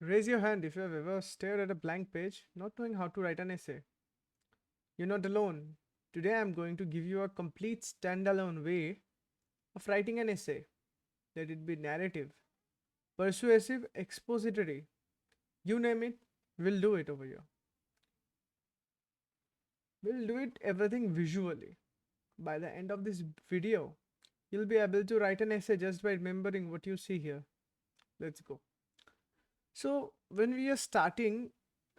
Raise your hand if you have ever stared at a blank page, not knowing how to write an essay. You're not alone. Today I'm going to give you a complete standalone way of writing an essay. Let it be narrative, persuasive, expository. You name it, we'll do it over here. We'll do it everything visually. By the end of this video, you'll be able to write an essay just by remembering what you see here. Let's go. So when we are starting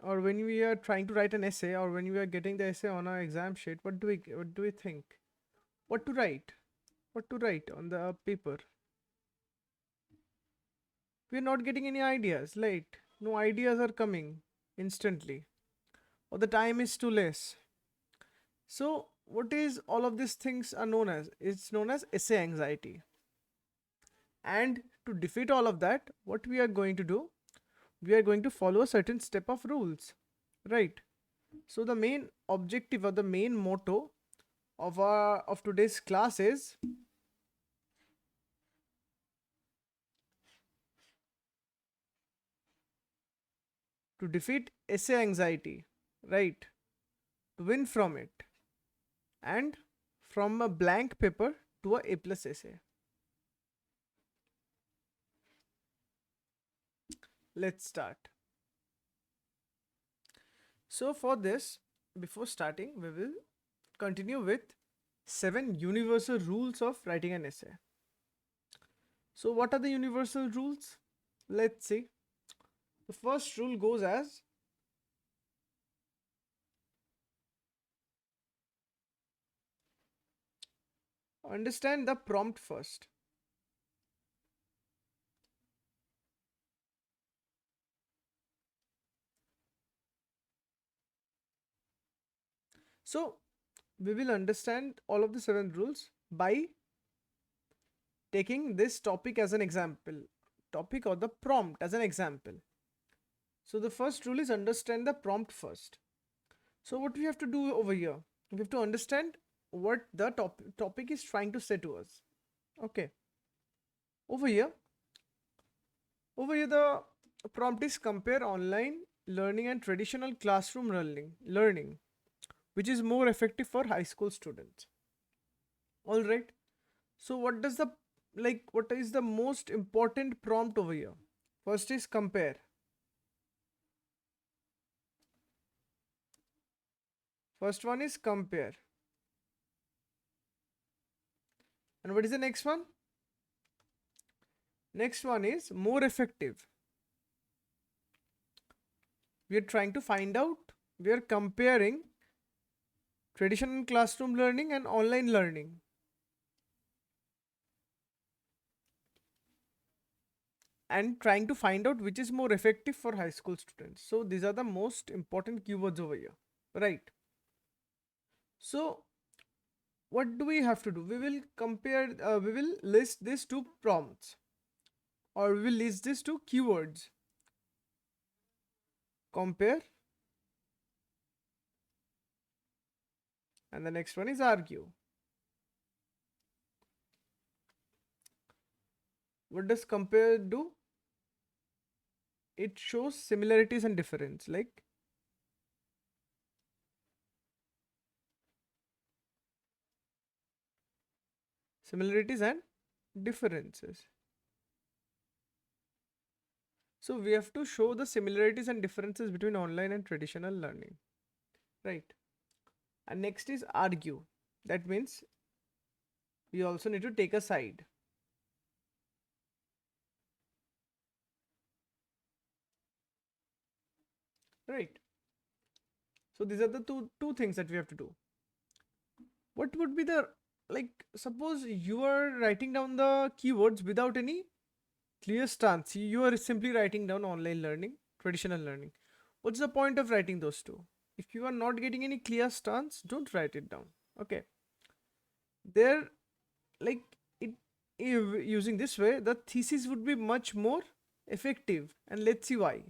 or when we are trying to write an essay or when we are getting the essay on our exam sheet, what do we think? What to write? What to write on the paper? We're not getting any ideas. Like no ideas are coming instantly or the time is too less. So what is all of these things are known as? It's known as essay anxiety. And to defeat all of that, what we are going to do, we are going to follow a certain step of rules, right? So the main objective or the main motto of today's class is to defeat essay anxiety, right? To win from it, and from a blank paper to a A+ essay. Let's start. So for this, before starting, we will continue with 7 universal rules of writing an essay. So what are the universal rules? Let's see. The first rule goes as understand the prompt first. So we will understand all of the 7 rules by taking this topic as an example, topic or the prompt as an example. So the first rule is understand the prompt first. So what we have to do over here, we have to understand what the topic is trying to say to us. Okay. Over here the prompt is compare online learning and traditional classroom learning, which is more effective for high school students. All right. So what is the most important prompt over here? First is compare. First one is compare. And what is the next one? Next one is more effective. We are trying to find out, we are comparing traditional classroom learning and online learning. And trying to find out which is more effective for high school students. So these are the most important keywords over here, right? So what do we have to do? We will we will list these two prompts, or we will list these two keywords. Compare, and the next one is argue. What does compare do? It shows similarities and difference, like similarities and differences. So we have to show the similarities and differences between online and traditional learning, right? And next is argue. That means we also need to take a side. Right. So these are the two things that we have to do. What would be the, like, suppose you are writing down the keywords without any clear stance. You are simply writing down online learning, traditional learning. What's the point of writing those two? If you are not getting any clear stance, don't write it down. Okay. There, like it, if using this way, the thesis would be much more effective. And let's see why.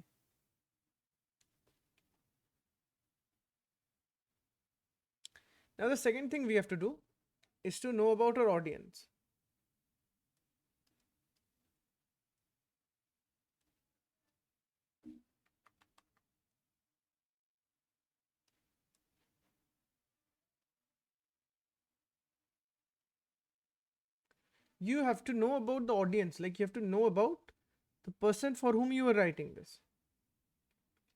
Now, the second thing we have to do is to know about our audience. you have to know about the audience, like you have to know about the person for whom you are writing this,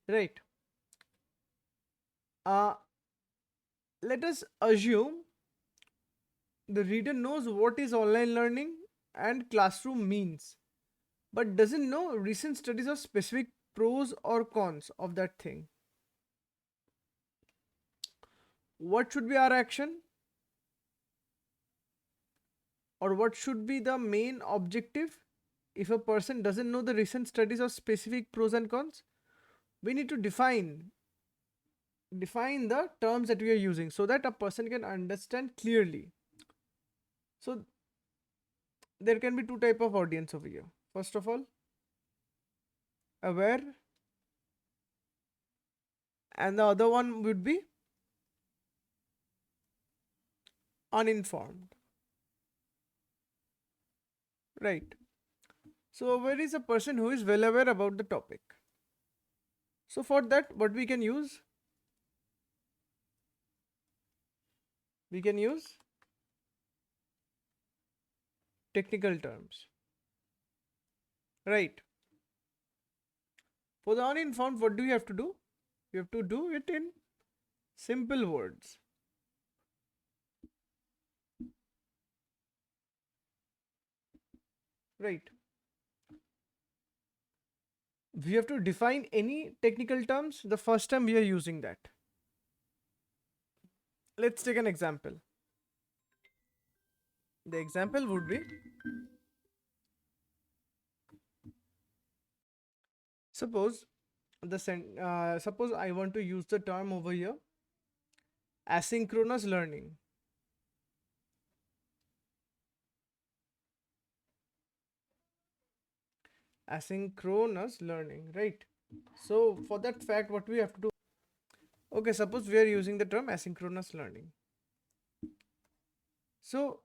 right? uh let us assume the reader knows what is online learning and classroom means, but doesn't know recent studies of specific pros or cons of that thing. What should be our action, or what should be the main objective? If a person doesn't know the recent studies of specific pros and cons, we need to define the terms that we are using so that a person can understand clearly. So there can be two type of audience over here. First of all, aware, and the other one would be uninformed, right? So aware is a person who is well aware about the topic. So for that, what we can use technical terms, right? For the uninformed, what do you have to do? You have to do it in simple words, right? We have to define any technical terms the first time we are using that. Let's take an example. The example would be, suppose suppose I want to use the term over here, asynchronous learning. Asynchronous learning, right? So for that fact, what we have to do? Okay, suppose we are using the term asynchronous learning. So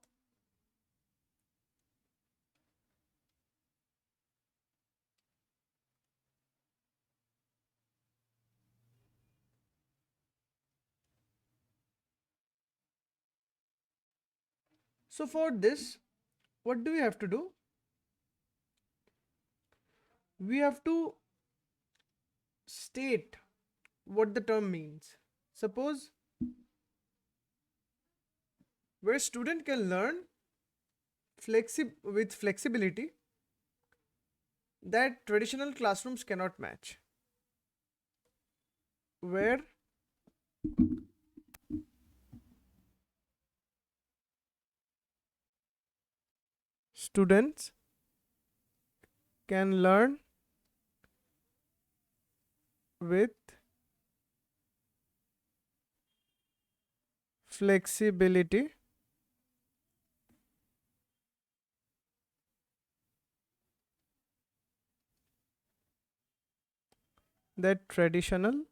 for this, what do we have to do? We have to state what the term means. Suppose where student can learn with flexibility that traditional classrooms cannot match. Where students can learn with flexibility that traditional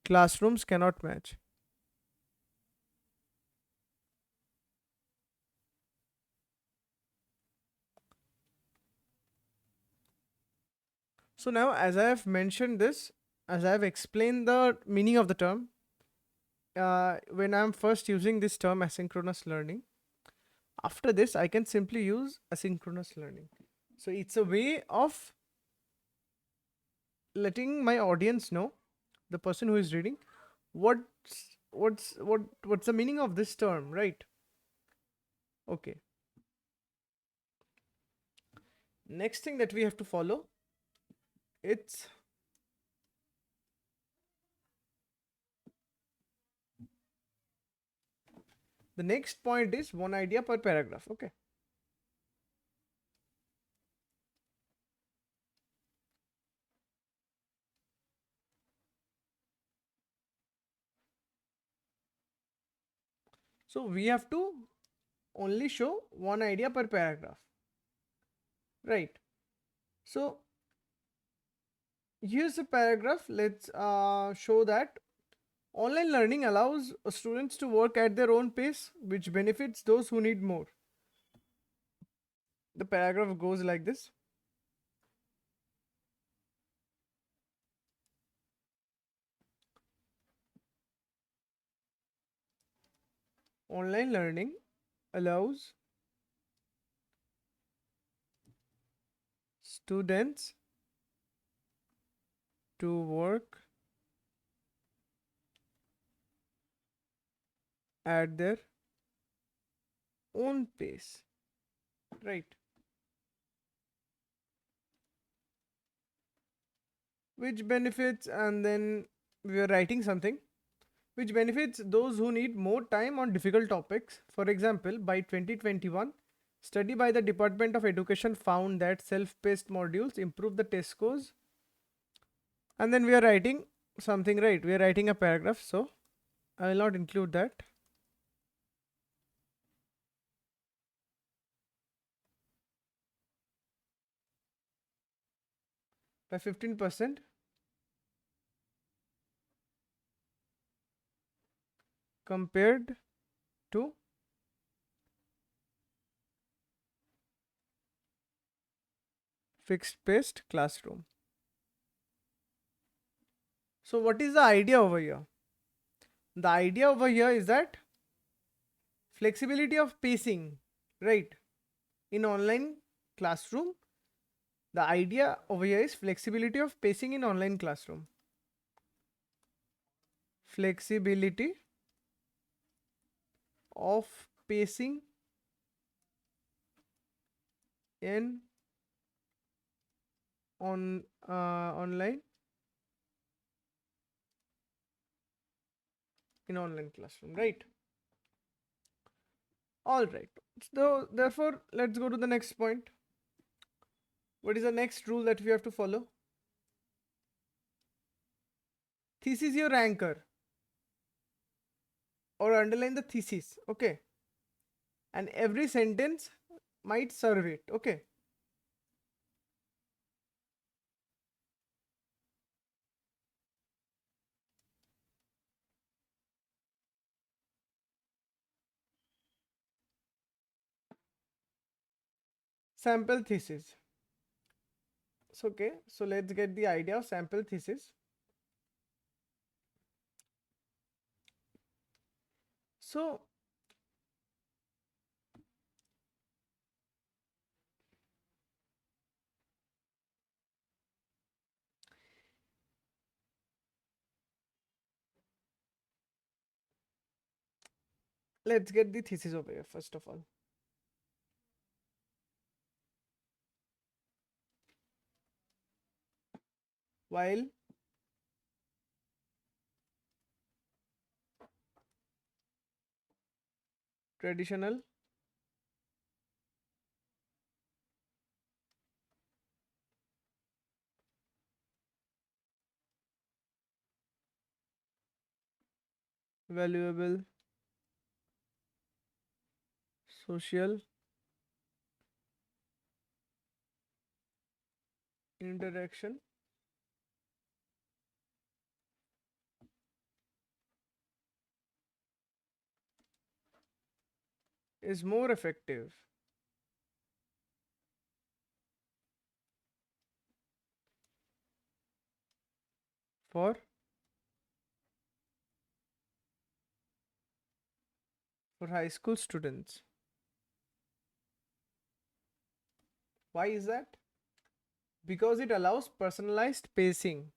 classrooms cannot match. So now, as I have mentioned this, as I have explained the meaning of the term, when I'm first using this term asynchronous learning, after this I can simply use asynchronous learning. So it's a way of letting my audience know, the person who is reading, what's the meaning of this term, right? Okay. Next thing that we have to follow, it's the next point is one idea per paragraph. Okay. So we have to only show one idea per paragraph, right? So here's a paragraph. Let's show that online learning allows students to work at their own pace, which benefits those who need more. The paragraph goes like this. Online learning allows students to work at their own pace, right? Which benefits, and then we are writing something which benefits those who need more time on difficult topics. For example, by 2021, study by the Department of Education found that self-paced modules improve the test scores. And then we are writing something, right? We are writing a paragraph, so I will not include that. By 15% compared to fixed paced classroom. So what is the idea over here? The idea over here is that flexibility of pacing, right? In online classroom, the idea over here is flexibility of pacing in online classroom. Flexibility of pacing in online in online classroom, right? All right. So therefore, let's go to the next point. What is the next rule that we have to follow? Thesis your anchor, or underline the thesis, okay? And every sentence might serve it, okay? Sample thesis. So, okay, so let's get the idea of sample thesis. So let's get the thesis over here first of all. While traditional valuable social interaction is more effective for high school students. Why is that? Because it allows personalized pacing.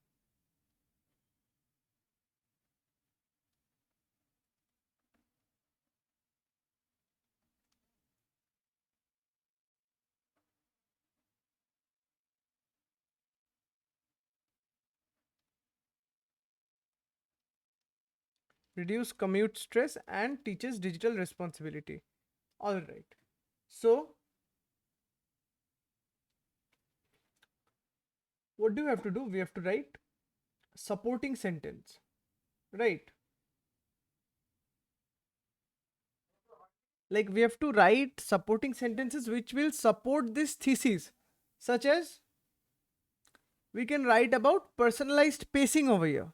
Reduce commute stress and teaches digital responsibility. All right. So what do we have to do? We have to write supporting sentence, right? Like we have to write supporting sentences which will support this thesis, such as we can write about personalized pacing over here,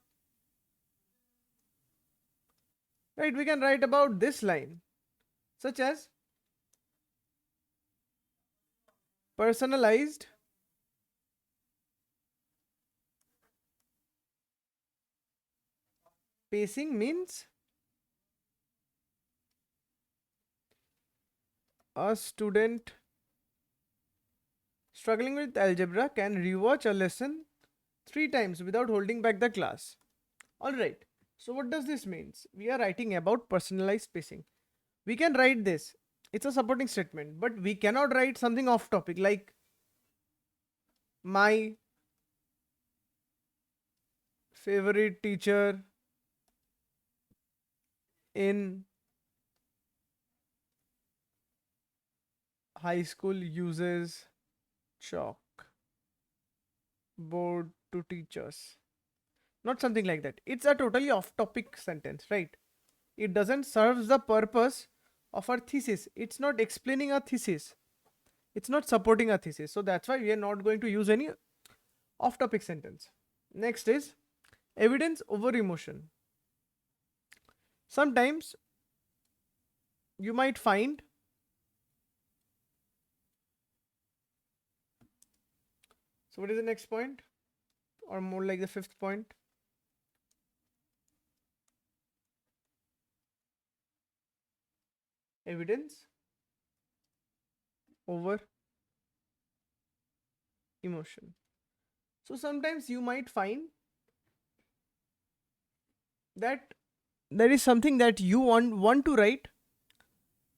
right? We can write about this line, such as personalized pacing means A student struggling with algebra can rewatch a lesson 3 times without holding back the class. Alright, so what does this mean? We are writing about personalized spacing. We can write this, it's a supporting statement, but we cannot write something off topic like my favorite teacher in high school uses chalk board to teach us. Not something like that. It's a totally off topic sentence, right? It doesn't serve the purpose of our thesis. It's not explaining a thesis. It's not supporting a thesis. So that's why we are not going to use any off topic sentence. Next is evidence over emotion. Sometimes you might find so what is the next point? Or more like the fifth point? Evidence over emotion. So sometimes you might find that there is something that you want to write,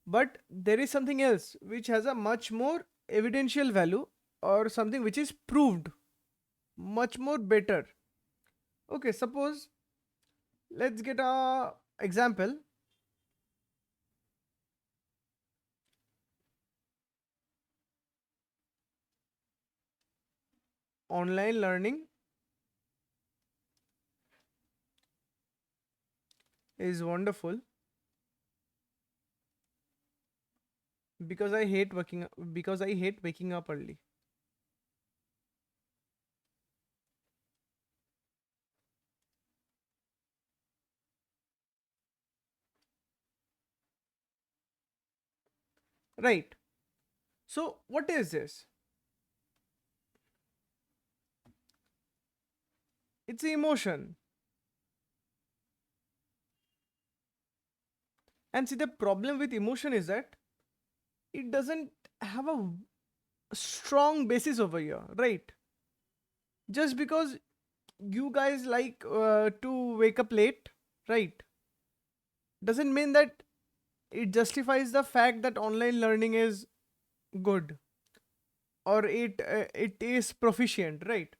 but there is something else which has a much more evidential value or something which is proved much more better. Okay, suppose let's get a example. Online learning is wonderful because I hate waking up early. Right. So what is this? It's the emotion. And see, the problem with emotion is that it doesn't have a strong basis over here, right? Just because you guys like to wake up late, right, doesn't mean that it justifies the fact that online learning is good or it is proficient, right?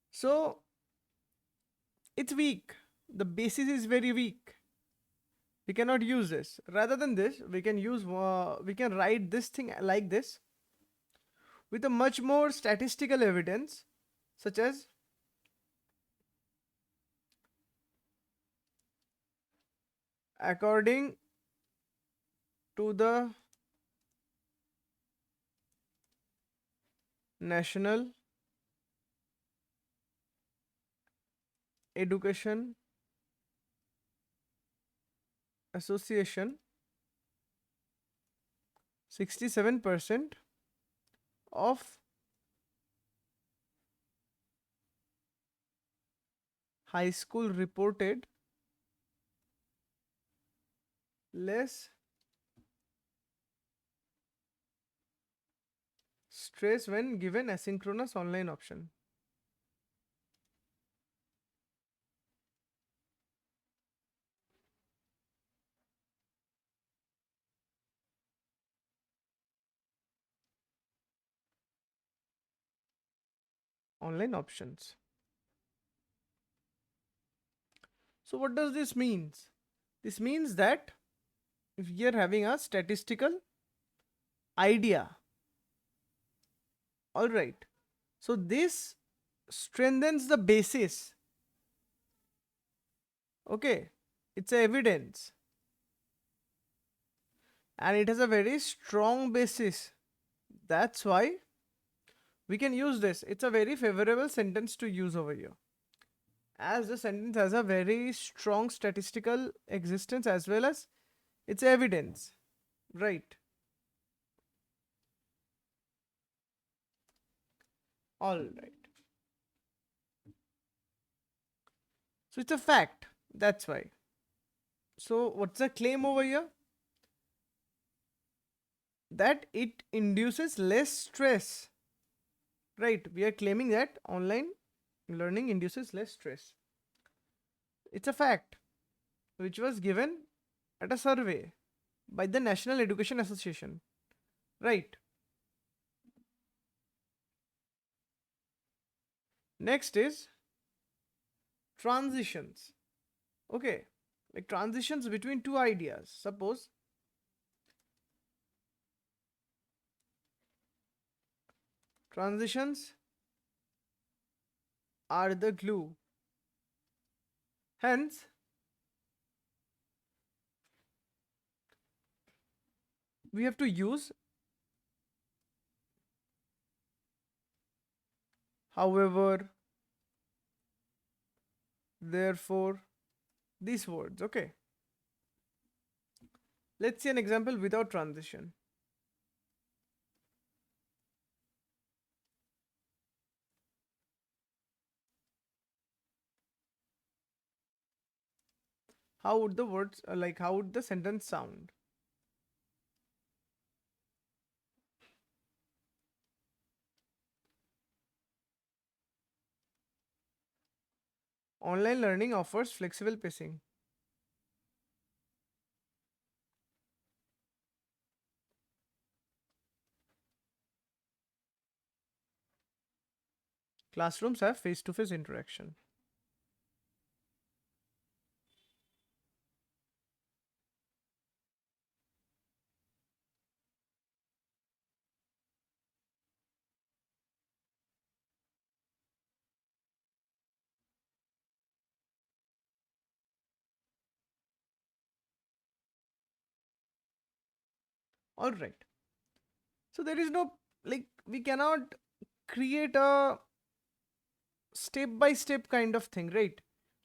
So it's weak. The basis is very weak. We cannot use this. Rather than this, we can write this thing like this with a much more statistical evidence, such as according to the National Education Association, 67% of high school reported less stress when given asynchronous online option. Online options. So what does this means? This means that if we are having a statistical idea, all right. So this strengthens the basis. Okay, it's a evidence and it has a very strong basis. That's why we can use this. It's a very favorable sentence to use over here, as the sentence has a very strong statistical existence as well as its evidence, right? All right. So it's a fact. That's why. So what's the claim over here? that it induces less stress. Right, we are claiming that online learning induces less stress. It's a fact which was given at a survey by the National Education Association. Right. Next is transitions. Okay, like transitions between two ideas. Suppose transitions are the glue. Hence, we have to use however, therefore, these words. Okay, let's see an example without transition. How would the words, how would the sentence sound? Online learning offers flexible pacing. Classrooms have face to face interaction. Alright. So there is no, we cannot create a step by step kind of thing, right?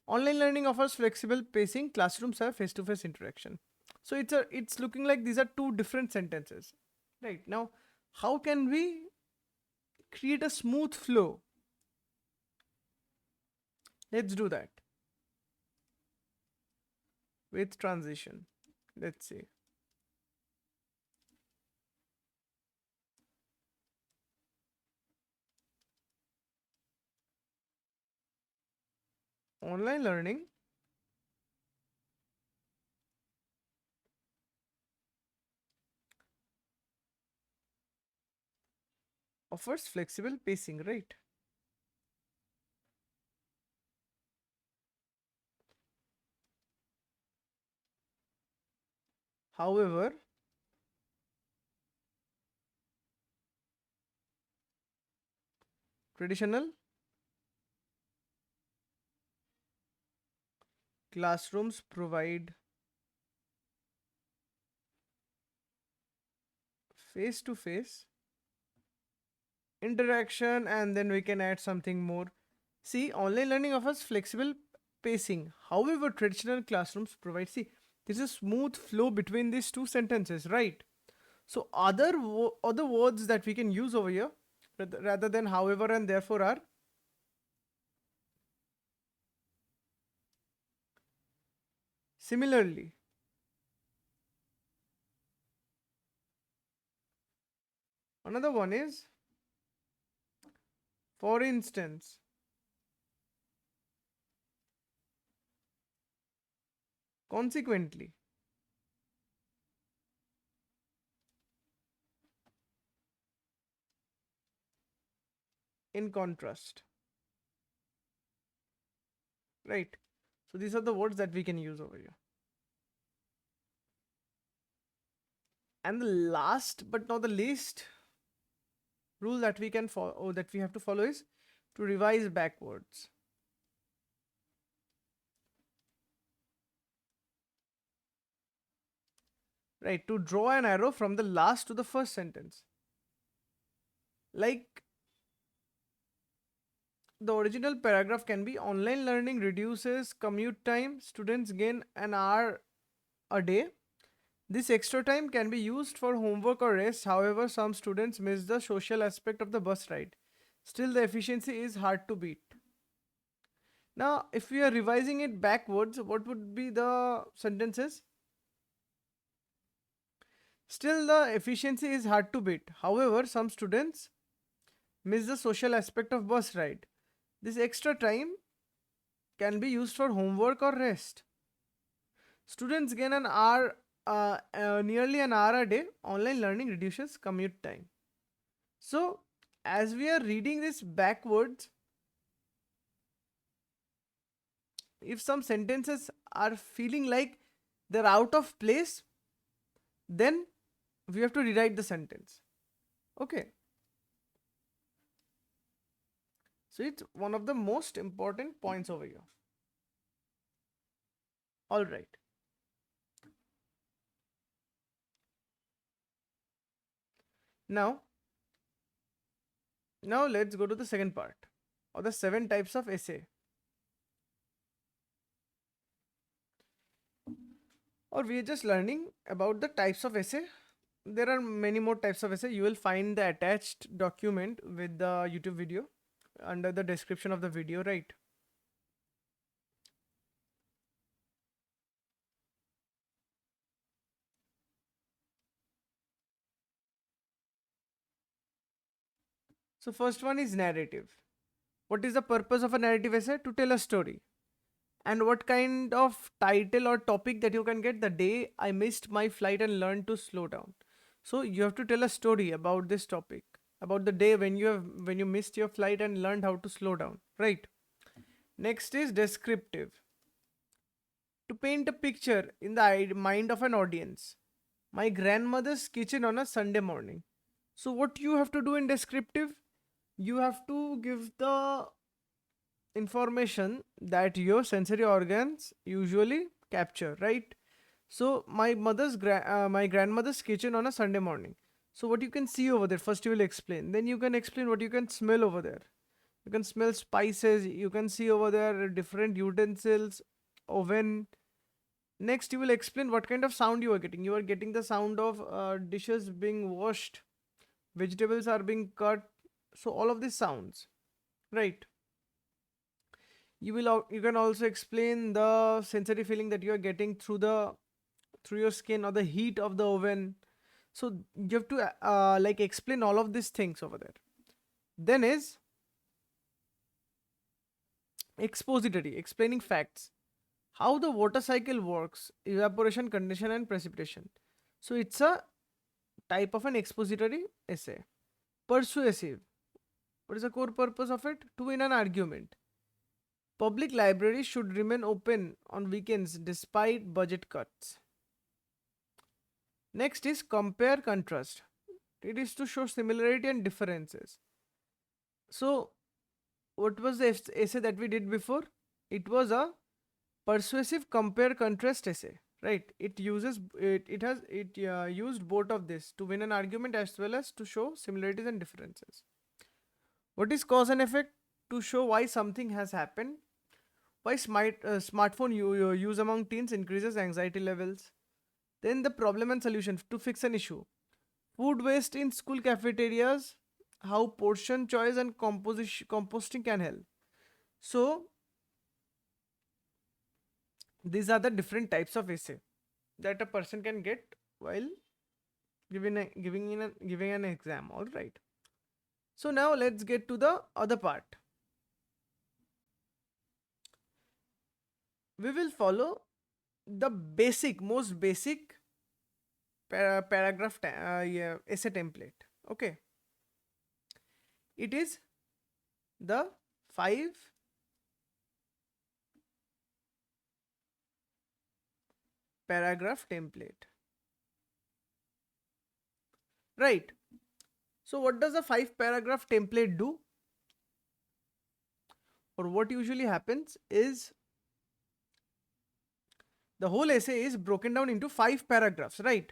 Online learning offers flexible pacing, classrooms have face to face interaction. So it's looking like these are two different sentences. Right. Now, how can we create a smooth flow? Let's do that with transition. Let's see. Online learning offers flexible pacing, right? However, traditional classrooms provide face to face interaction, and then we can add something more. See, online learning offers flexible pacing. However, traditional classrooms provide, see, there's a smooth flow between these two sentences, right? So other words that we can use over here rather than however and therefore are similarly. Another one is, for instance, consequently. In contrast, right? So these are the words that we can use over here. And the last but not the least rule that we can follow, that we have to follow, is to revise backwards. Right, to draw an arrow from the last to the first sentence. Like the original paragraph can be, online learning reduces commute time, students gain an hour a day. This extra time can be used for homework or rest. However, some students miss the social aspect of the bus ride. Still, the efficiency is hard to beat. Now, if we are revising it backwards, what would be the sentences? Still, the efficiency is hard to beat. However, some students miss the social aspect of bus ride. This extra time can be used for homework or rest. Students gain an hour, nearly an hour a day. Online learning reduces commute time. So, as we are reading this backwards, if some sentences are feeling like they're out of place, then we have to rewrite the sentence. Okay. So, it's one of the most important points over here. All right. Now, now let's go to the second part, or the 7 types of essay. Or we are just learning about the types of essay. There are many more types of essay. You will find the attached document with the YouTube video under the description of the video, right? So first one is narrative. What is the purpose of a narrative essay? To tell a story. And what kind of title or topic that you can get? The day I missed my flight and learned to slow down. So you have to tell a story about this topic, about the day when you missed your flight and learned how to slow down, right? Next is descriptive. To paint a picture in the mind of an audience. My grandmother's kitchen on a Sunday morning. So what you have to do in descriptive? You have to give the information that your sensory organs usually capture, right? So my grandmother's kitchen on a Sunday morning. So what you can see over there, first you will explain, then you can explain what you can smell over there. You can smell spices, you can see over there different utensils, oven. Next you will explain what kind of sound you are getting. You are getting the sound of dishes being washed, vegetables are being cut, so all of these sounds, right? You can also explain the sensory feeling that you are getting through your skin or the heat of the oven. So you have to like explain all of these things over there. Then is expository, explaining facts, how the water cycle works, evaporation, condension and precipitation. So it's a type of an expository essay. Persuasive, what is the core purpose of it? To win an argument. Public libraries should remain open on weekends despite budget cuts. Next is compare contrast. It is to show similarity and differences. So, what was the essay that we did before? It was a persuasive compare contrast essay, right? It used both of this to win an argument as well as to show similarities and differences. What is cause and effect? To show why something has happened. Why smartphone use among teens increases anxiety levels. Then the problem and solution to fix an issue. Food waste in school cafeterias, how portion choice and composting can help. So these are the different types of essay that a person can get while giving an exam. All right. So now let's get to the other part. We will follow the most basic paragraph yeah, essay template. Okay, it is the 5 paragraph template, right? So what does a 5 paragraph template do? Or what usually happens is the whole essay is broken down into 5 paragraphs, right?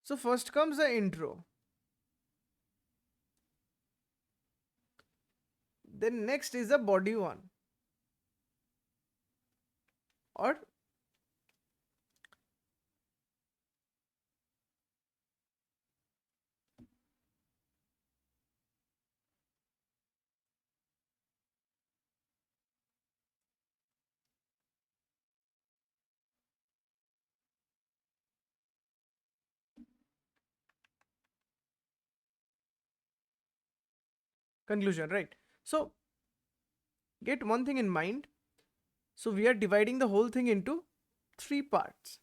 So first comes the intro. Then next is the body one. Or conclusion, right? So get one thing in mind. So we are dividing the whole thing into three parts,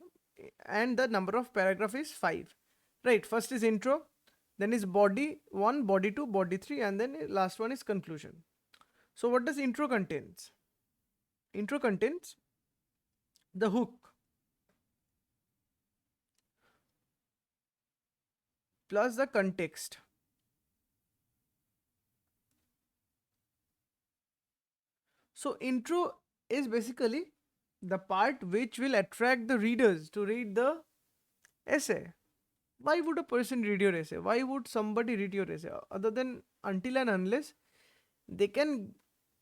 and the number of paragraph is 5, right? First is intro, then is body 1, body 2, body 3, and then last one is conclusion. So what does intro contains? Intro contains the hook plus the context. So intro is basically the part which will attract the readers to read the essay. Why would a person read your essay? Why would somebody read your essay? Other than until and unless they can,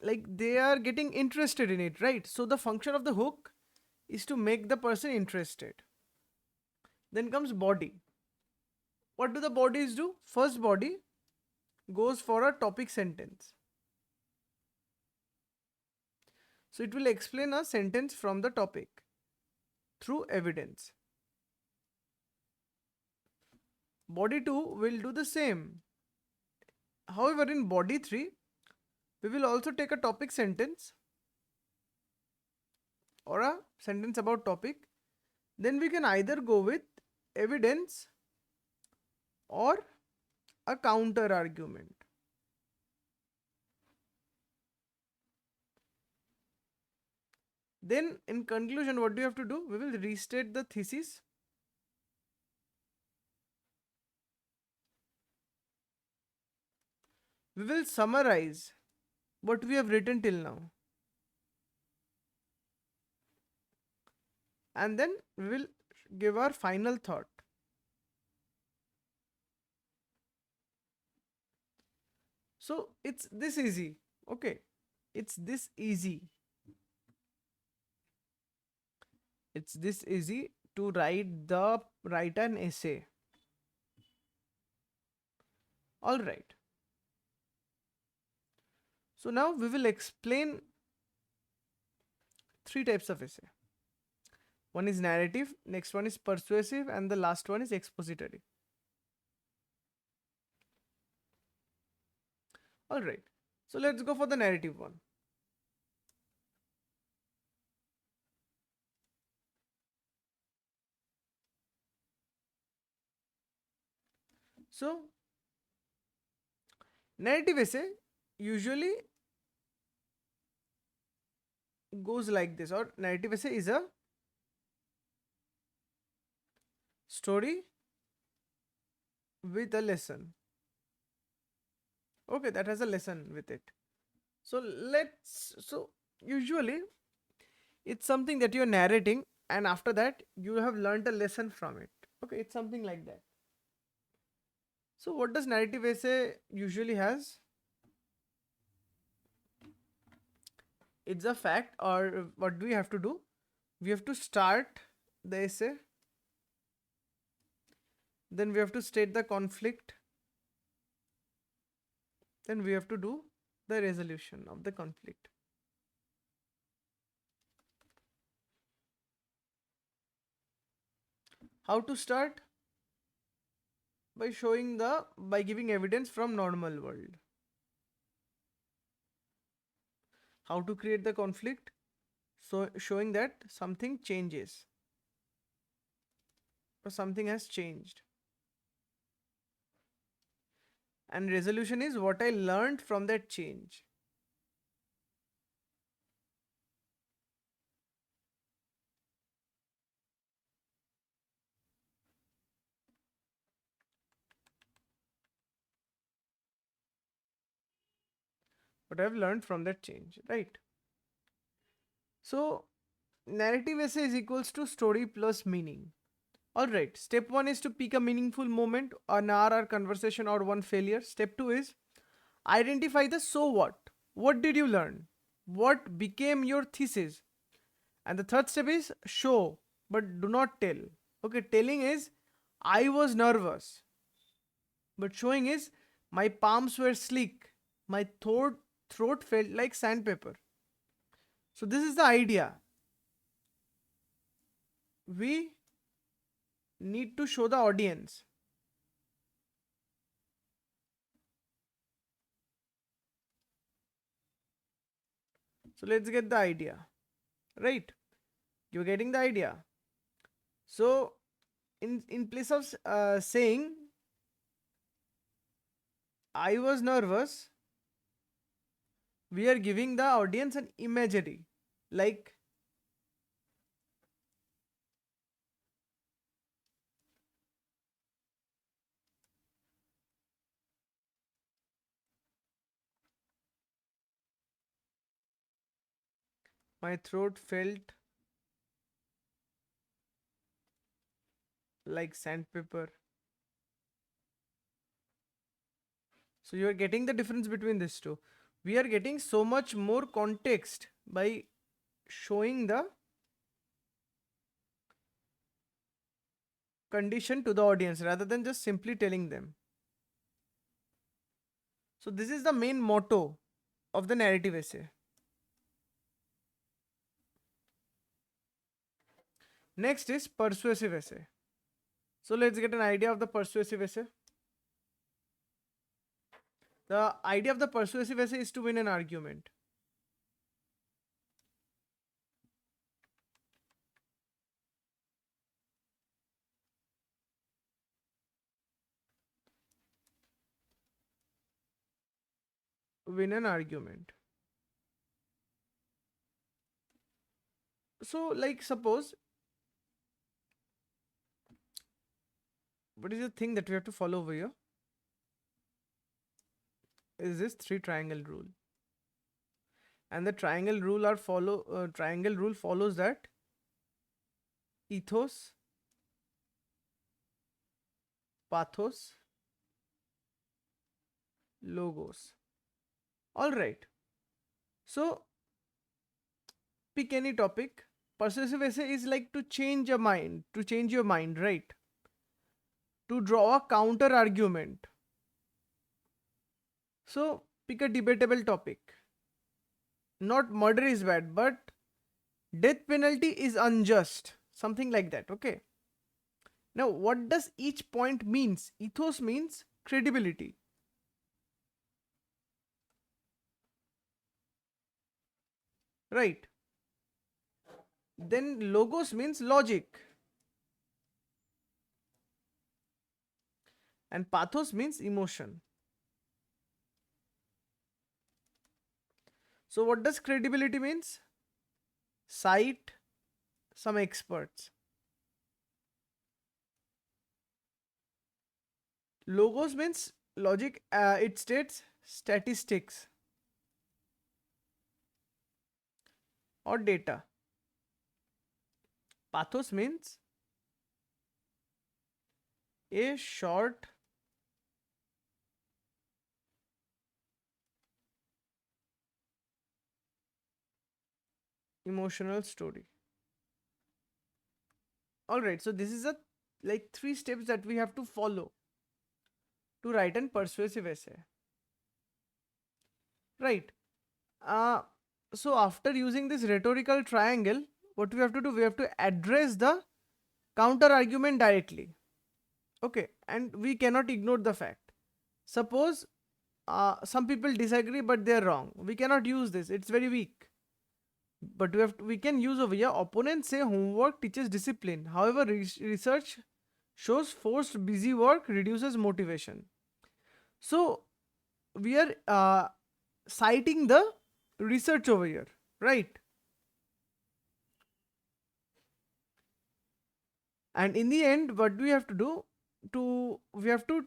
like, they are getting interested in it, right? So the function of the hook is to make the person interested. Then comes body. What do the bodies do? First body goes for a topic sentence. So it will explain a sentence from the topic through evidence. Body 2 will do the same. However, in body 3, we will also take a topic sentence or a sentence about topic. Then we can either go with evidence or a counter argument. Then in conclusion, what do you have to do? We will restate the thesis. We will summarize what we have written till now. And then we will give our final thought. So it's this easy. Okay. It's this easy. It's this easy to write an essay. All right. So now we will explain three types of essay. One is narrative, next one is persuasive, and the last one is expository. All right. So let's go for the narrative one. So narrative essay usually goes like this, or narrative essay is a story with a lesson. Okay, that has a lesson with it. So usually it's something that you're narrating, and after that you have learned a lesson from it. Okay, it's something like that. So what does narrative essay usually has? It's a fact, or what do we have to do? We have to start the essay, then we have to state the conflict, then we have to do the resolution of the conflict. How to start? By giving evidence from normal world. How to create the conflict? So showing that something changes or something has changed. And resolution is what I learned from that change. What I've learned from that change, right? So narrative essay is equals to story plus meaning. Alright, step 1 is to pick a meaningful moment, an hour or conversation or one failure. Step 2 is identify the so what. What did you learn? What became your thesis? And the third step is show, but do not tell. Okay, telling is I was nervous, but showing is my palms were sleek, my throat felt like sandpaper. So, this is the idea. We need to show the audience So let's get the idea, right? You're getting the idea. So in place of saying I was nervous, we are giving the audience an imagery, like my throat felt like sandpaper. So you are getting the difference between these two. We are getting so much more context by showing the condition to the audience rather than just simply telling them. So this is the main motto of the narrative essay. Next is persuasive essay. So let's get an idea of the persuasive essay. The idea of the persuasive essay is to win an argument. Win an argument. So, like, suppose, what is the thing that we have to follow over here? Is this three triangle rule, and the triangle rule follows that ethos, pathos, logos. All right. So pick any topic. Persuasive essay is like to change your mind, right? To draw a counter argument. So pick a debatable topic. Not murder is bad, but death penalty is unjust. Something like that, okay? Now, what does each point means? Ethos means credibility. Right. Then logos means logic. And pathos means emotion. So what does credibility means? Cite some experts. Logos means logic, it states statistics or data. Pathos means a short emotional story. All right, so this is a like three steps that we have to follow to write an persuasive essay. Right. Uh, so after using this rhetorical triangle, what we have to do, we have to address the counter argument directly. Okay, and we cannot ignore the fact. Suppose some people disagree, but they're wrong. We cannot use this. It's very weak. But we can use over here. Opponents say homework teaches discipline. However, research shows forced busy work reduces motivation. So we are citing the research over here, right? And in the end, what do we have to do? We have to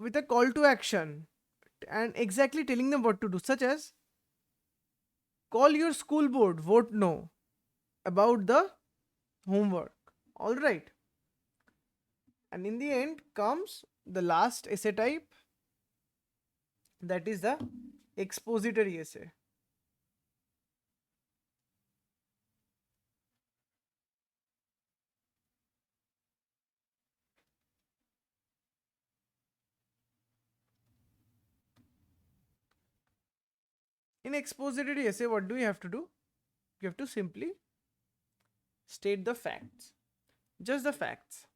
with a call to action and exactly telling them what to do, such as call your school board, vote no about the homework. All right. And in the end comes the last essay type, that is the expository essay. In expository essay, what do you have to do? You have to simply state the facts, just the facts.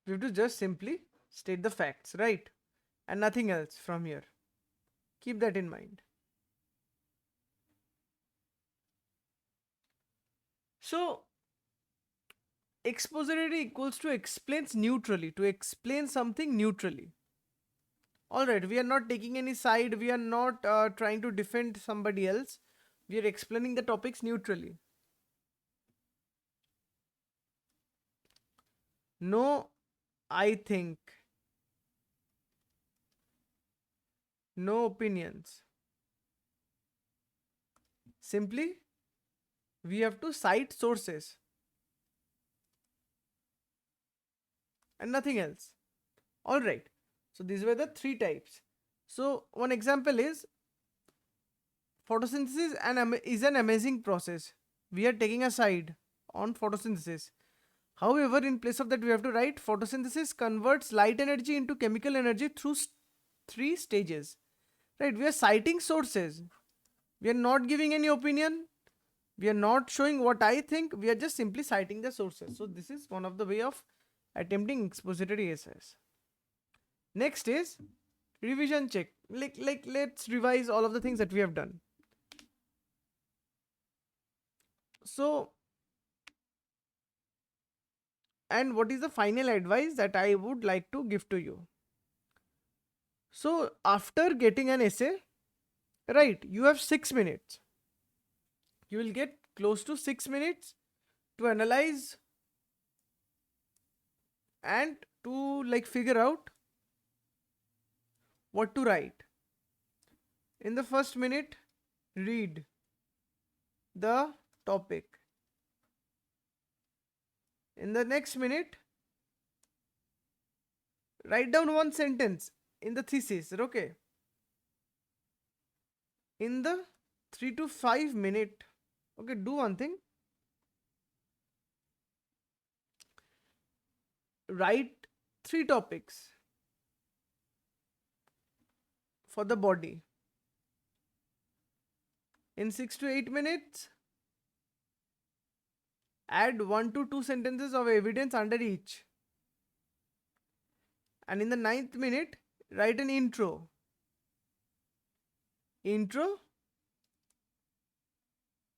We have to just simply state the facts, right? And nothing else from here. Keep that in mind. So, expository equals to explains neutrally, to explain something neutrally. Alright, we are not taking any side, we are not trying to defend somebody else. We are explaining the topics neutrally. No, I think. No opinions. Simply, we have to cite sources and nothing else. Alright, so these were the three types. So, one example is photosynthesis is an amazing process. We are taking a side on photosynthesis. However, in place of that, we have to write photosynthesis converts light energy into chemical energy through three stages. Right? We are citing sources. We are not giving any opinion. We are not showing what I think. We are just simply citing the sources. So this is one of the way of attempting expository essays. Next is revision check. Let's revise all of the things that we have done. So, and what is the final advice that I would like to give to you? So after getting an essay, right, you have 6 minutes. You will get close to 6 minutes to analyze and to figure out what to write. In the first minute, read the topic. In the next minute, write down one sentence in the thesis, okay? In the 3 to 5 minute, okay, do one thing. Write 3 topics for the body. In 6 to 8 minutes, add 1 to 2 sentences of evidence under each. And in the 9th minute, write an intro. Intro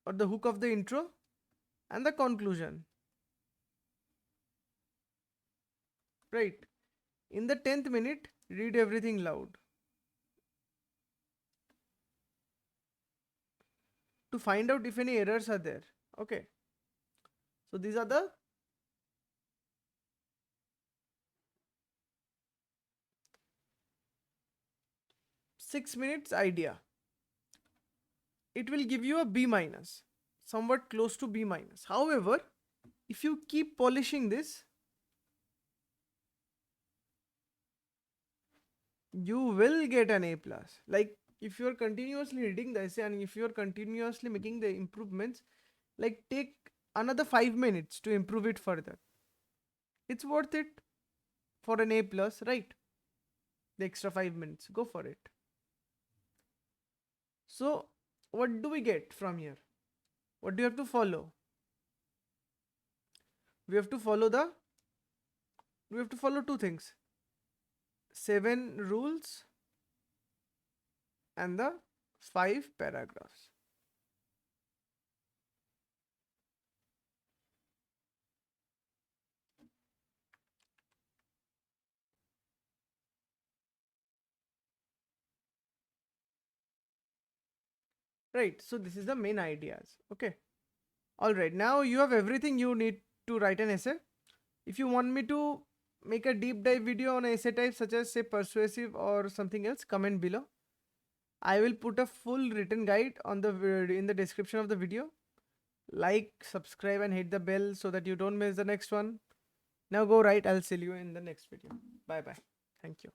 or the hook of the intro and the conclusion. Right. In the 10th minute, read everything loud. To find out if any errors are there. Okay. So these are the 6 minutes idea. It will give you a B minus, somewhat close to B minus. However, if you keep polishing this, you will get an A plus. Like if you are continuously reading the essay and if you are continuously making the improvements, like take another 5 minutes to improve it further. It's worth it for an A plus, right? The extra 5 minutes, go for it. So what do we get from here? What do you have to follow? We have to follow 2 things. 7 rules and the 5 paragraphs. Right, so this is the main ideas. Okay. Alright, now you have everything you need to write an essay. If you want me to make a deep dive video on essay type such as say persuasive or something else, comment below. I will put a full written guide on the in the description of the video. Like, subscribe and hit the bell so that you don't miss the next one. Now go write. I'll see you in the next video. Bye bye. Thank you.